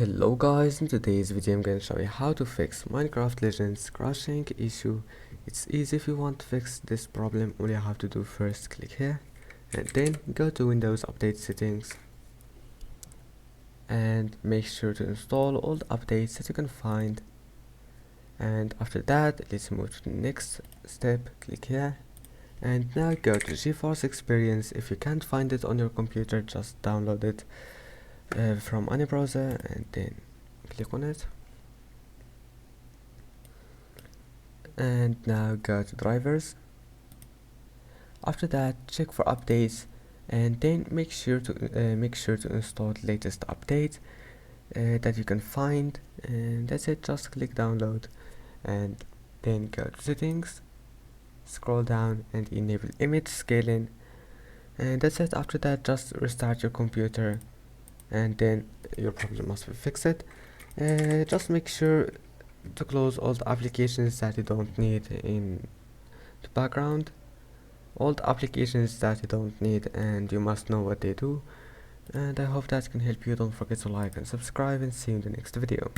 Hello guys, in today's video I'm going to show you how to fix Minecraft Legends crashing issue. It's easy. If you want to fix this problem, all you have to do first click here and then go to Windows Update Settings and make sure to install all the updates that you can find, and after that let's move to the next step. Click here and now go to GeForce Experience. If you can't find it on your computer, just download it from any browser and then click on it, and now go to drivers. After that check for updates and then make sure to install the latest update that you can find, and that's it. Just click download and then go to settings, scroll down and enable image scaling, and that's it. After that just restart your computer and then your problem must be fixed. Just make sure to close all the applications that you don't need in the background, all the applications that you don't need and you must know what they do. And I hope that can help you. Don't forget to like and subscribe, and see you in the next video.